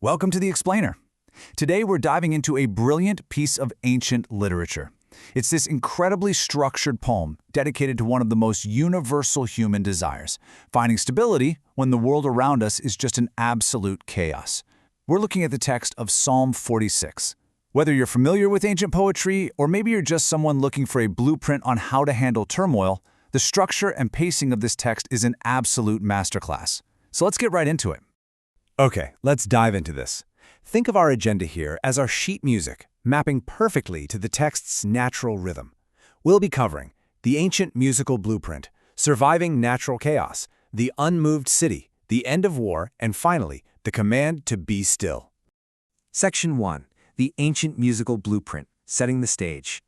Welcome to The Explainer. Today we're diving into a brilliant piece of ancient literature. It's this incredibly structured poem dedicated to one of the most universal human desires, finding stability when the world around us is just an absolute chaos. We're looking at the text of Psalm 46. Whether you're familiar with ancient poetry or maybe you're just someone looking for a blueprint on how to handle turmoil, the structure and pacing of this text is an absolute masterclass. So let's get right into it. Okay, let's dive into this. Think of our agenda here as our sheet music, mapping perfectly to the text's natural rhythm. We'll be covering the ancient musical blueprint, surviving natural chaos, the unmoved city, the end of war, and finally, the command to be still. Section 1. The ancient musical blueprint, setting the stage.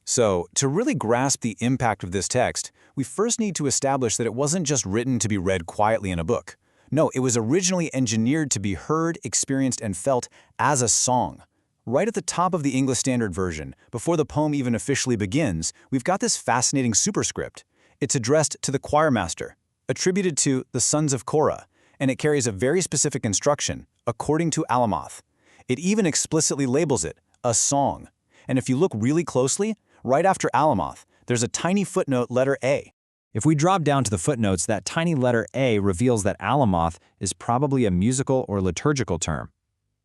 So, to really grasp the impact of this text, we first need to establish that it wasn't just written to be read quietly in a book. No, it was originally engineered to be heard, experienced, and felt as a song. Right at the top of the English Standard Version, before the poem even officially begins, we've got this fascinating superscript. It's addressed to the choir master, attributed to the sons of Korah, and it carries a very specific instruction, according to Alamoth. It even explicitly labels it a song. And if you look really closely, right after Alamoth, there's a tiny footnote letter A. If we drop down to the footnotes, that tiny letter A reveals that Alamoth is probably a musical or liturgical term.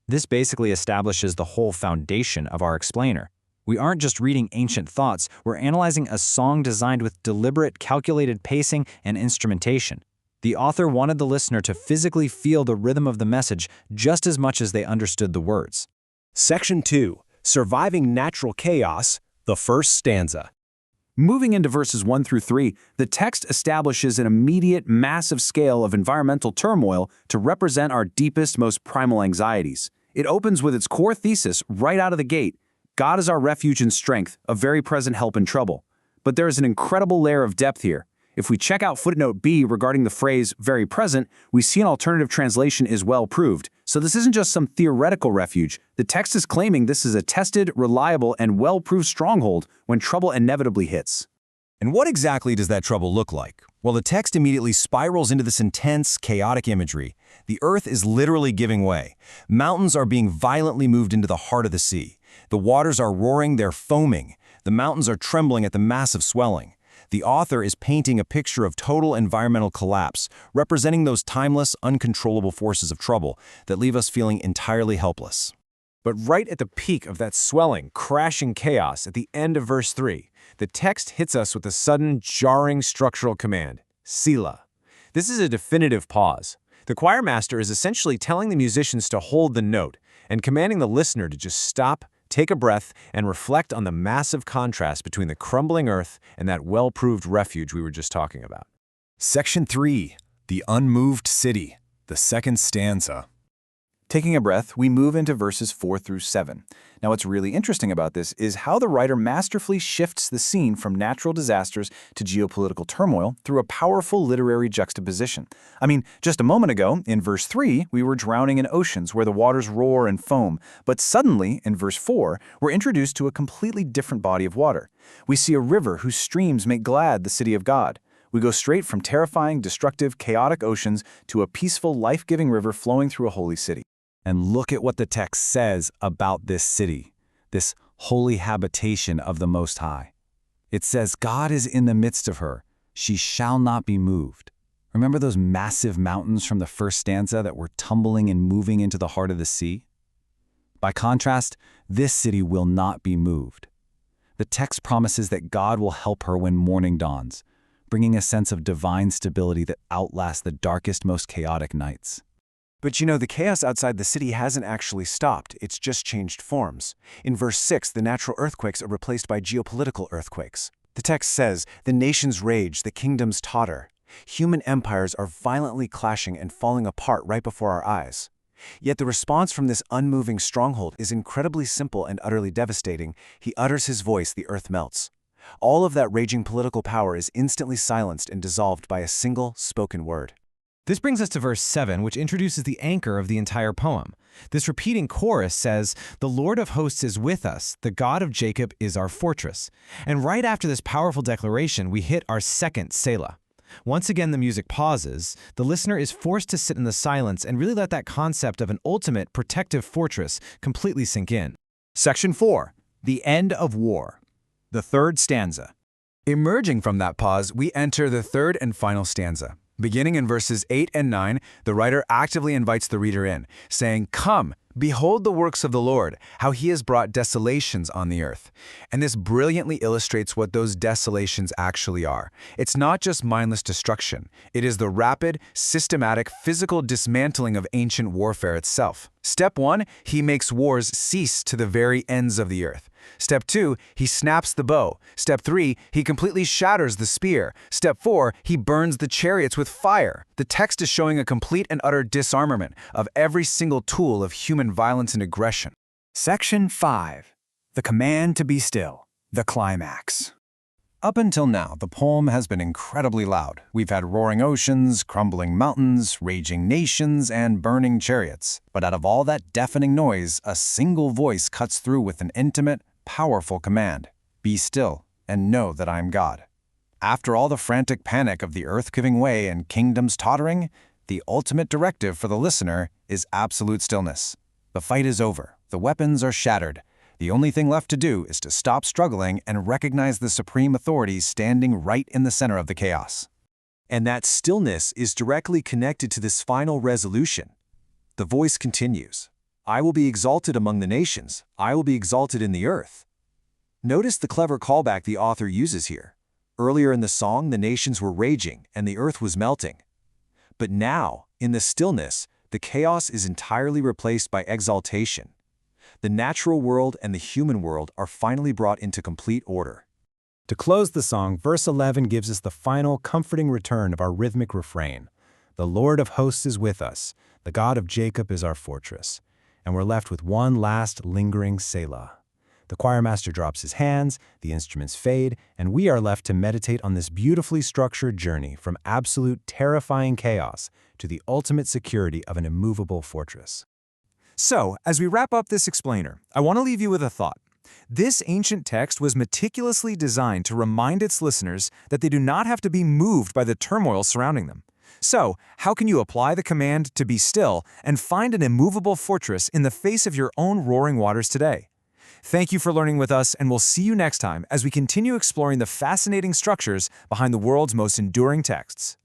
This basically establishes the whole foundation of our explainer. We aren't just reading ancient thoughts, we're analyzing a song designed with deliberate, calculated pacing and instrumentation. The author wanted the listener to physically feel the rhythm of the message just as much as they understood the words. Section 2. Surviving natural chaos, the first stanza. Moving into verses 1 through 3, the text establishes an immediate, massive scale of environmental turmoil to represent our deepest, most primal anxieties. It opens with its core thesis right out of the gate: God is our refuge and strength, a very present help in trouble. But there is an incredible layer of depth here. If we check out footnote B regarding the phrase very present, we see an alternative translation is well proved. So this isn't just some theoretical refuge. The text is claiming this is a tested, reliable, and well-proved stronghold when trouble inevitably hits. And what exactly does that trouble look like? Well, the text immediately spirals into this intense, chaotic imagery. The earth is literally giving way. Mountains are being violently moved into the heart of the sea. The waters are roaring, they're foaming. The mountains are trembling at the massive swelling. The author is painting a picture of total environmental collapse, representing those timeless, uncontrollable forces of trouble that leave us feeling entirely helpless. But right at the peak of that swelling, crashing chaos at the end of verse 3, the text hits us with a sudden, jarring structural command, Selah. This is a definitive pause. The choir master is essentially telling the musicians to hold the note and commanding the listener to just stop, take a breath, and reflect on the massive contrast between the crumbling earth and that well-proved refuge we were just talking about. Section 3. The unmoved city, the second stanza. Taking a breath, we move into verses 4 through 7. Now, what's really interesting about this is how the writer masterfully shifts the scene from natural disasters to geopolitical turmoil through a powerful literary juxtaposition. I mean, just a moment ago, in verse 3, we were drowning in oceans where the waters roar and foam, but suddenly, in verse 4, we're introduced to a completely different body of water. We see a river whose streams make glad the city of God. We go straight from terrifying, destructive, chaotic oceans to a peaceful, life-giving river flowing through a holy city. And look at what the text says about this city, this holy habitation of the Most High. It says, God is in the midst of her. She shall not be moved. Remember those massive mountains from the first stanza that were tumbling and moving into the heart of the sea? By contrast, this city will not be moved. The text promises that God will help her when morning dawns, bringing a sense of divine stability that outlasts the darkest, most chaotic nights. But you know, the chaos outside the city hasn't actually stopped, it's just changed forms. In verse 6, the natural earthquakes are replaced by geopolitical earthquakes. The text says, the nations rage, the kingdoms totter. Human empires are violently clashing and falling apart right before our eyes. Yet the response from this unmoving stronghold is incredibly simple and utterly devastating. He utters his voice, the earth melts. All of that raging political power is instantly silenced and dissolved by a single spoken word. This brings us to verse 7, which introduces the anchor of the entire poem. This repeating chorus says, "The Lord of hosts is with us, the God of Jacob is our fortress." And right after this powerful declaration, we hit our second Selah. Once again, the music pauses. The listener is forced to sit in the silence and really let that concept of an ultimate protective fortress completely sink in. Section 4. The End of War. The third stanza. Emerging from that pause, we enter the third and final stanza. Beginning in verses 8 and 9, the writer actively invites the reader in, saying, "Come, behold the works of the Lord, how he has brought desolations on the earth." And this brilliantly illustrates what those desolations actually are. It's not just mindless destruction. It is the rapid, systematic, physical dismantling of ancient warfare itself. Step 1, he makes wars cease to the very ends of the earth. Step 2, he snaps the bow. Step 3, he completely shatters the spear. Step 4, he burns the chariots with fire. The text is showing a complete and utter disarmament of every single tool of human violence and aggression. Section 5. The command to be still. The climax. Up until now, the poem has been incredibly loud. We've had roaring oceans, crumbling mountains, raging nations, and burning chariots. But out of all that deafening noise, a single voice cuts through with an intimate, powerful command. Be still, and know that I am God. After all the frantic panic of the earth giving way and kingdoms tottering, the ultimate directive for the listener is absolute stillness. The fight is over. The weapons are shattered. The only thing left to do is to stop struggling and recognize the supreme authority standing right in the center of the chaos. And that stillness is directly connected to this final resolution. The voice continues, "I will be exalted among the nations. I will be exalted in the earth." Notice the clever callback the author uses here. Earlier in the song, the nations were raging and the earth was melting. But now, in the stillness, the chaos is entirely replaced by exaltation. The natural world and the human world are finally brought into complete order. To close the song, verse 11 gives us the final comforting return of our rhythmic refrain. The Lord of hosts is with us. The God of Jacob is our fortress. And we're left with one last lingering Selah. The choirmaster drops his hands, the instruments fade, and we are left to meditate on this beautifully structured journey from absolute terrifying chaos to the ultimate security of an immovable fortress. So, as we wrap up this explainer, I want to leave you with a thought. This ancient text was meticulously designed to remind its listeners that they do not have to be moved by the turmoil surrounding them. So, how can you apply the command to be still and find an immovable fortress in the face of your own roaring waters today? Thank you for learning with us, and we'll see you next time as we continue exploring the fascinating structures behind the world's most enduring texts.